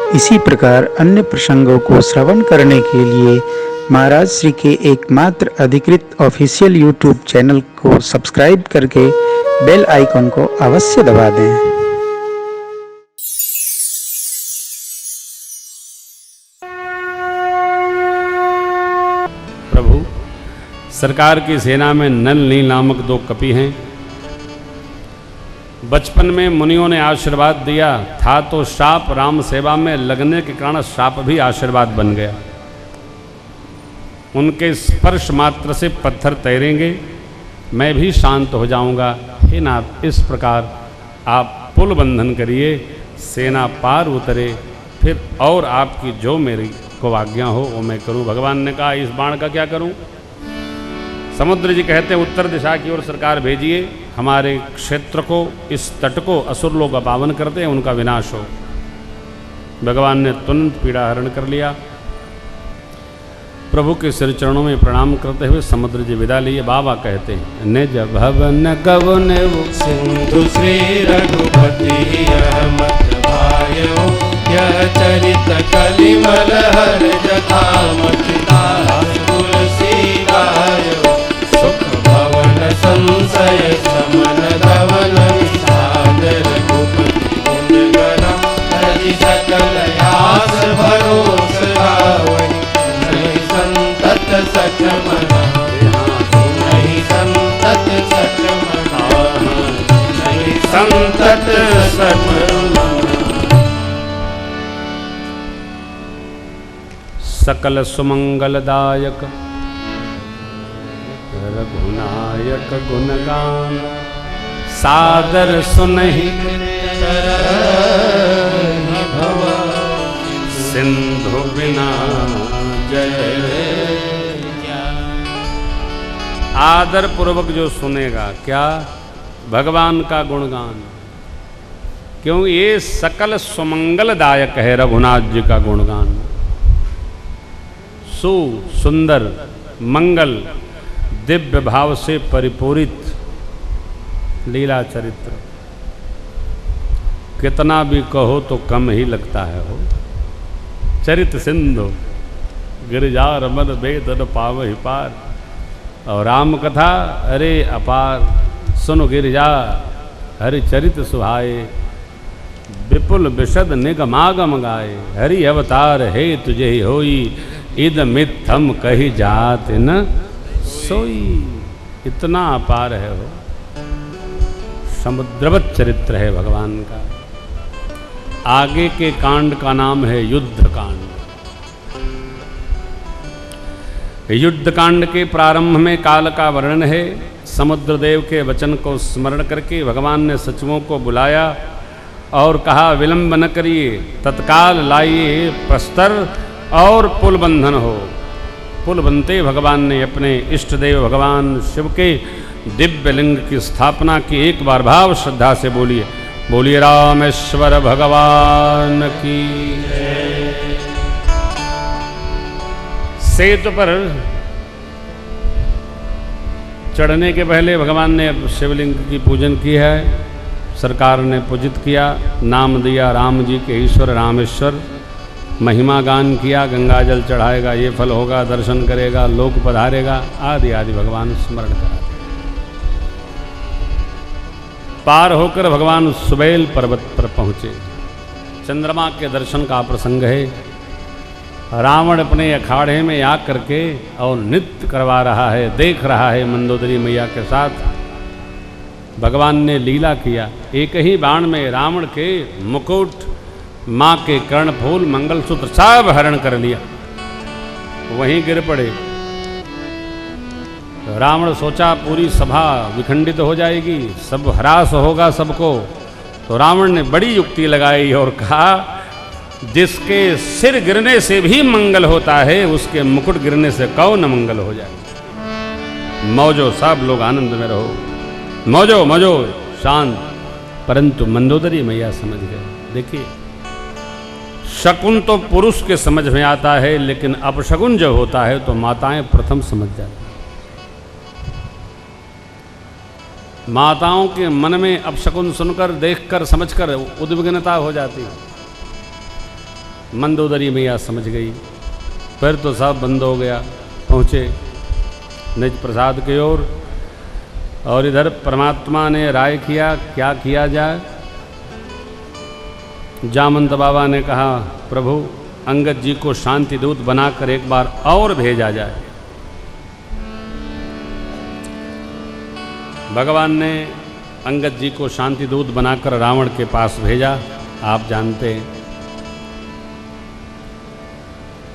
इसी प्रकार अन्य प्रसंगों को श्रवण करने के लिए महाराज श्री के एकमात्र अधिकृत ऑफिशियल यूट्यूब चैनल को सब्सक्राइब करके बेल आइकन को अवश्य दबा दें। प्रभु, सरकार की सेना में नल नील नामक 2 कपि हैं। बचपन में मुनियों ने आशीर्वाद दिया था तो श्राप राम सेवा में लगने के कारण श्राप भी आशीर्वाद बन गया। उनके स्पर्श मात्र से पत्थर तैरेंगे, मैं भी शांत हो जाऊंगा। हे नाथ, इस प्रकार आप पुल बंधन करिए, सेना पार उतरे, फिर और आपकी जो मेरी को आज्ञा हो वो मैं करूं। भगवान ने कहा, इस बाण का क्या करूं? समुद्र जी कहते हैं, उत्तर दिशा की ओर सरकार भेजिए, हमारे क्षेत्र को, इस तट को असुर लोग अपावन करते हैं, उनका विनाश हो। भगवान ने तुरंत पीड़ा हरण कर लिया। प्रभु के सिर चरणों में प्रणाम करते हुए समुद्र जी विदा लिए। बाबा कहते हैं, निज भवन गवन सिंधु श्री रघुपति मत भायो, यह चरित कलिमल हर जथा मचिता तुलसी गायो। सुख भवन संशय समन धवन विषाद रघुपति गुण गरम हरि सकल आस भरोस गावै। नहीं संतत सच मना नहीं संतत सच मना नहीं संतत सच मना। सकल सुमंगलदायक रघुनायक गुणगान, सादर सुनहि सिंधु बिना जय। आदर पूर्वक जो सुनेगा क्या? भगवान का गुणगान। क्यों? ये सकल सुमंगलदायक है रघुनाथ जी का गुणगान। सुंदर मंगल दिव्य भाव से परिपूरित लीला चरित्र, कितना भी कहो तो कम ही लगता है। हो चरित सिंधु गिरिजा रमन बेदन पावहि पार। और राम कथा अरे अपार, सुनो गिरिजा हरि चरित सुहाए। विपुल विशद निगमागम गाए, हरि अवतार हे तुझे ही होई। इद मिथम कही जात न सोई। इतना अपार है वो, समुद्रवत चरित्र है भगवान का। आगे के कांड का नाम है युद्ध कांड। युद्ध कांड के प्रारंभ में काल का वर्णन है। समुद्रदेव के वचन को स्मरण करके भगवान ने सचिवों को बुलाया और कहा, विलंब न करिए, तत्काल लाइए प्रस्तर और पुल बंधन हो। पुल बनते भगवान ने अपने इष्ट देव भगवान शिव के दिव्य लिंग की स्थापना की। एक बार भाव श्रद्धा से बोलिए, बोलिए रामेश्वर भगवान की। सेतु पर चढ़ने के पहले भगवान ने शिवलिंग की पूजन की है। सरकार ने पूजित किया, नाम दिया राम जी के ईश्वर रामेश्वर। महिमा गान किया, गंगा जल चढ़ाएगा ये फल होगा, दर्शन करेगा लोक पधारेगा, आदि आदि भगवान स्मरण कराते। पार होकर भगवान सुबेल पर्वत पर पहुँचे। चंद्रमा के दर्शन का प्रसंग है। रावण अपने अखाड़े में आ करके और नृत्य करवा रहा है, देख रहा है मंदोदरी मैया के साथ। भगवान ने लीला किया। एक ही बाण में रावण के मुकुट, माँ के कर्णफूल, मंगलसूत्र सब हरण कर लिया, वहीं गिर पड़े। रावण सोचा पूरी सभा विखंडित हो जाएगी, सब हरास होगा सबको। तो रावण ने बड़ी युक्ति लगाई और कहा, जिसके सिर गिरने से भी मंगल होता है, उसके मुकुट गिरने से कौन मंगल हो जाए। मौजो, सब लोग आनंद में रहो, मौजो मौजो, शांत। परंतु मंदोदरी मैया समझ गए। देखिए, शकुन तो पुरुष के समझ में आता है, लेकिन अपशकुन जब होता है तो माताएं प्रथम समझ जाती। माताओं के मन में अपशकुन सुनकर, देखकर, समझकर उद्विग्नता हो जाती है। मंदोदरी मैया समझ गई। फिर तो सब बंद हो गया। पहुँचे निज प्रसाद की ओर और इधर परमात्मा ने राय किया क्या किया जाए। जामंत बाबा ने कहा प्रभु अंगद जी को शांति दूत बनाकर एक बार और भेजा जाए। भगवान ने अंगद जी को शांति दूत बनाकर रावण के पास भेजा। आप जानते हैं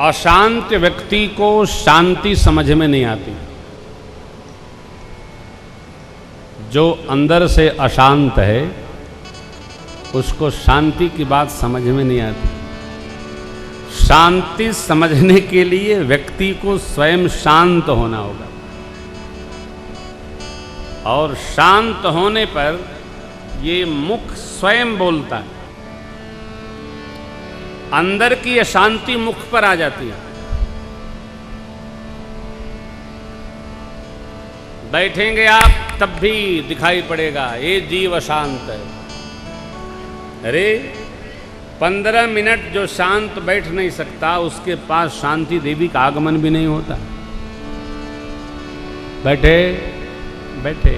अशांत व्यक्ति को शांति समझ में नहीं आती। जो अंदर से अशांत है उसको शांति की बात समझ में नहीं आती। शांति समझने के लिए व्यक्ति को स्वयं शांत होना होगा और शांत होने पर ये मुख स्वयं बोलता है। अंदर की अशांति मुख पर आ जाती है। बैठेंगे आप तब भी दिखाई पड़ेगा ये जीव अशांत है। अरे 15 मिनट जो शांत बैठ नहीं सकता उसके पास शांति देवी का आगमन भी नहीं होता। बैठे बैठे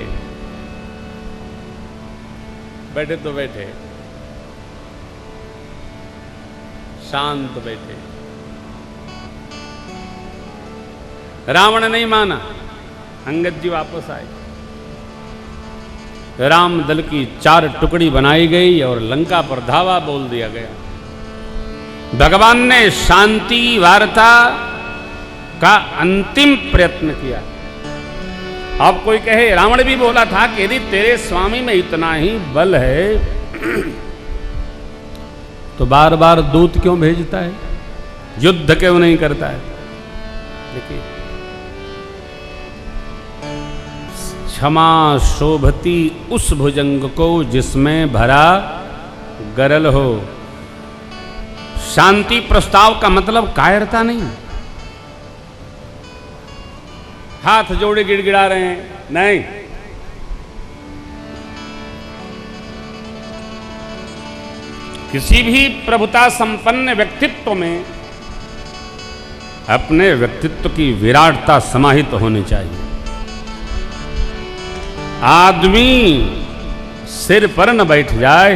बैठे तो बैठे, शांत बैठे। रावण नहीं माना, अंगद जी वापस आए। राम दल की 4 टुकड़ी बनाई गई और लंका पर धावा बोल दिया गया। भगवान ने शांति वार्ता का अंतिम प्रयत्न किया। अब कोई कहे रावण भी बोला था कि यदि तेरे स्वामी में इतना ही बल है तो बार बार दूत क्यों भेजता है, युद्ध क्यों नहीं करता है। देखिए क्षमा शोभती उस भुजंग को जिसमें भरा गरल हो। शांति प्रस्ताव का मतलब कायरता नहीं। हाथ जोड़े गिड़गिड़ा रहे हैं, नहीं। किसी भी प्रभुता संपन्न व्यक्तित्व में अपने व्यक्तित्व की विराटता समाहित होनी चाहिए। आदमी सिर पर न बैठ जाए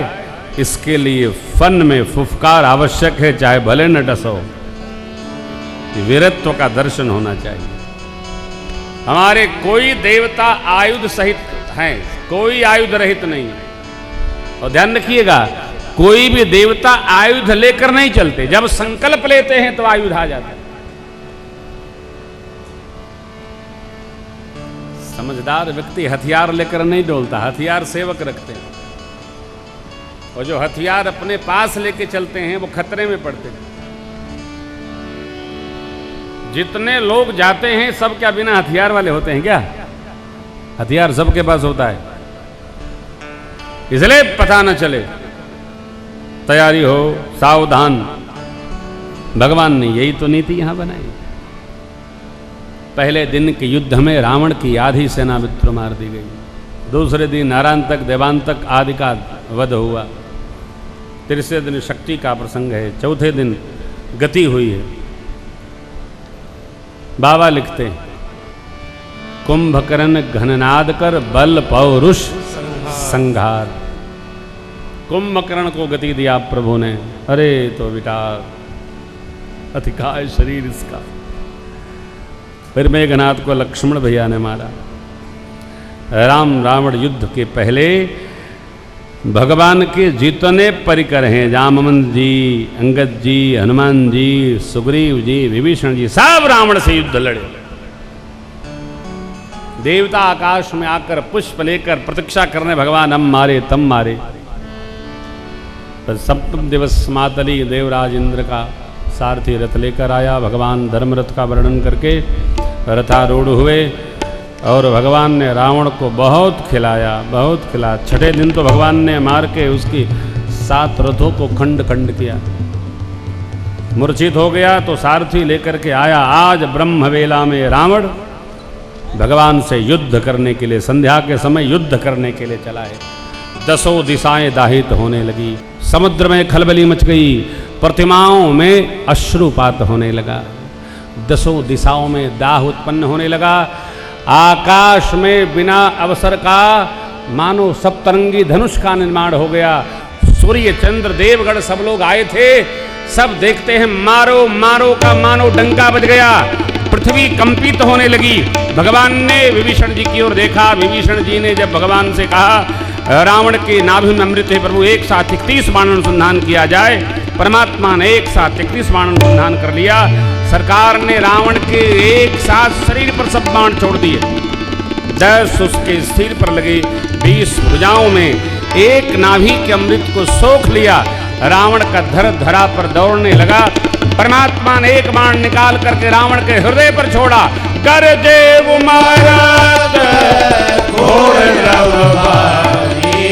इसके लिए फन में फुफकार आवश्यक है, चाहे भले न डसो। वीरत्व का दर्शन होना चाहिए। हमारे कोई देवता आयुध सहित हैं, कोई आयुध रहित नहीं है। और ध्यान रखिएगा कोई भी देवता आयुध लेकर नहीं चलते, जब संकल्प लेते हैं तो आयुध आ जाता है। समझदार व्यक्ति हथियार लेकर नहीं डोलता, हथियार सेवक रखते हैं। और जो हथियार अपने पास लेके चलते हैं वो खतरे में पड़ते हैं। जितने लोग जाते हैं सब क्या बिना हथियार वाले होते हैं क्या? हथियार सबके पास होता है, इसलिए पता न चले, तैयारी हो, सावधान। भगवान ने यही तो नीति यहां बनाई। पहले दिन के युद्ध में रावण की आधी सेना मित्र मार दी गई। दूसरे दिन नारायणतक देवांतक आदि का वध हुआ। तीसरे दिन शक्ति का प्रसंग है। चौथे दिन गति हुई है। बाबा लिखते हैं कुंभकर्ण घननाद कर बल पौरुष संघार। कुंभकर्ण को गति दिया प्रभु ने। अरे तो बेटा अतिकाय शरीर इसका। फिर मेघनाथ को लक्ष्मण भैया ने मारा। राम रावण युद्ध के पहले भगवान के जितने परिकर हैं, जामवंत जी, अंगद जी, हनुमान जी, सुग्रीव जी, विभीषण जी, सब रावण से युद्ध लड़े। देवता आकाश में आकर पुष्प लेकर प्रतीक्षा करने, भगवान हम मारे तम मारे। पर सप्तम दिवस मातली देवराज इंद्र का सारथी रथ लेकर आया। भगवान धर्मरथ का वर्णन करके रथारूढ़ हुए और भगवान ने रावण को बहुत खिलाया, बहुत खिलाया। छठे दिन तो भगवान ने मार के उसकी 7 रथों को खंड खंड किया। मूर्छित हो गया तो सारथी लेकर के आया। आज ब्रह्म वेला में रावण भगवान से युद्ध करने के लिए, संध्या के समय युद्ध करने के लिए चला है। 10 दिशाएं दाहित होने लगी। समुद्र में खलबली मच गई, प्रतिमाओं में अश्रुपात होने लगा, दसों दिशाओं में दाह उत्पन्न होने लगा, आकाश में बिना अवसर का मानो सप्तरंगी धनुष का निर्माण हो गया। सूर्य चंद्र देवगण सब लोग आए थे, सब देखते हैं मारो मारो का मानो डंका बज गया, पृथ्वी कंपित होने लगी। भगवान ने विभीषण जी की ओर देखा, विभीषण जी ने जब भगवान से कहा रावण के नाभि में अमृत है प्रभु, एक साथ 31 बाण अनुसंधान किया जाए, परमात्मा ने एक साथ 31 बाण अनुसंधान कर लिया। सरकार ने रावण के एक साथ शरीर पर सब बाण छोड़ दिए, 10 उसके सिर पर लगे, 20 भुजाओं में, एक नाभि के अमृत को सोख लिया। रावण का धर धरा पर दौड़ने लगा। परमात्मा ने एक बाण निकाल करके रावण के हृदय पर छोड़ा। गरजे महाराज घोर रवबारी,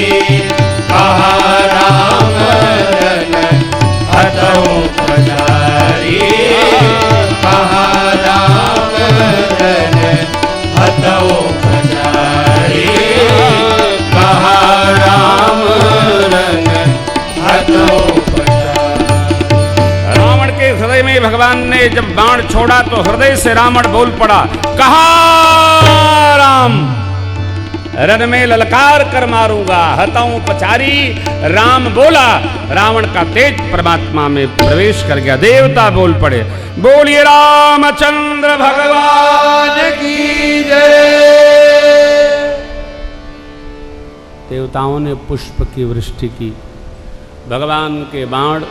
कहा राम हतौ पधारी, कहा राम हतौ पधारी, कहा राम हतौ रावण के हृदय में भगवान ने जब बाण छोड़ा तो हृदय से रावण बोल पड़ा, कहा राम, रण में ललकार कर मारूंगा, हताऊं पचारी। राम बोला, रावण का तेज परमात्मा में प्रवेश कर गया। देवता बोल पड़े, बोलिए रामचंद्र भगवान की जय। देवताओं ने पुष्प की वृष्टि की। भगवान के बाण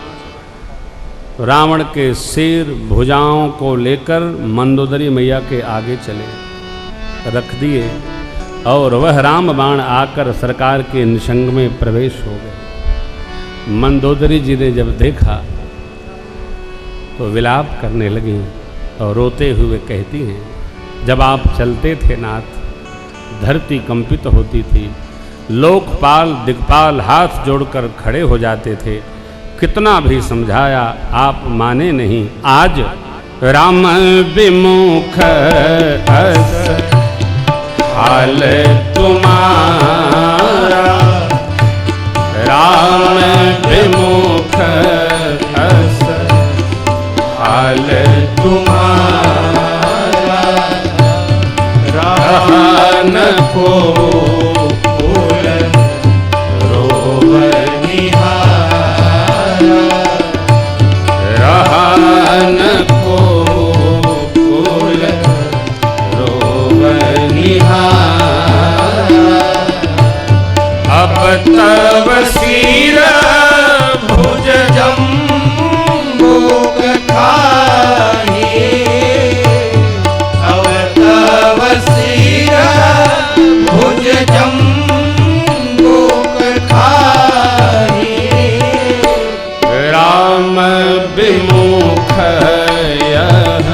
रावण के सिर भुजाओं को लेकर मंदोदरी मैया के आगे चले, रख दिए, और वह राम बाण आकर सरकार के निशंग में प्रवेश हो गए। मंदोदरी जी ने जब देखा तो विलाप करने लगी और रोते हुए कहती हैं, जब आप चलते थे नाथ, धरती कंपित होती थी, लोकपाल दिक्पाल हाथ जोड़कर खड़े हो जाते थे, कितना भी समझाया आप माने नहीं। आज राम विमुख अस हाल तुम्हारा, राम विमुख अस हाल तुम्हारा, रान को फूल रोवर निहारा, रहन को फूल रोवर निहारा, अब तब सिर भुज जम्बूक खाही, अब तब सिर भुज जम्बूक खाही, राम विमुख यह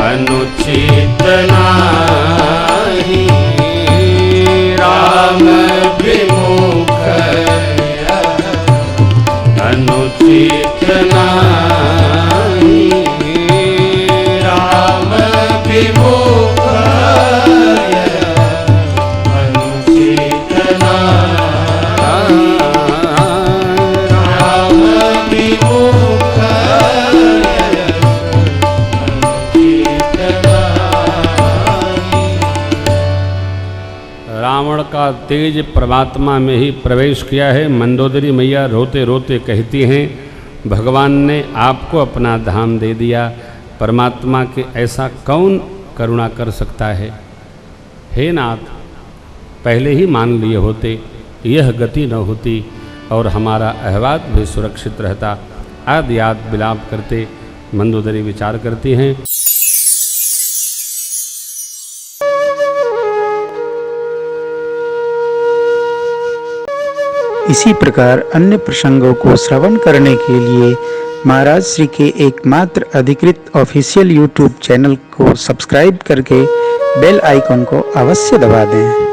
अनुचित नाही, राम विमुख अनुचित नाही, राम विमुख अनुचित नाही, राम विमुख अनुचित नाही। रावण का तेज परमात्मा में ही प्रवेश किया है। मंदोदरी मैया रोते रोते कहती हैं, भगवान ने आपको अपना धाम दे दिया, परमात्मा के ऐसा कौन करुणा कर सकता है। हे नाथ, पहले ही मान लिए होते, यह गति न होती और हमारा अहवाद भी सुरक्षित रहता। आदि याद विलाप करते मंदोदरी विचार करती हैं। इसी प्रकार अन्य प्रसंगों को श्रवण करने के लिए महाराज श्री के एकमात्र अधिकृत ऑफिशियल यूट्यूब चैनल को सब्सक्राइब करके बेल आइकन को अवश्य दबा दें।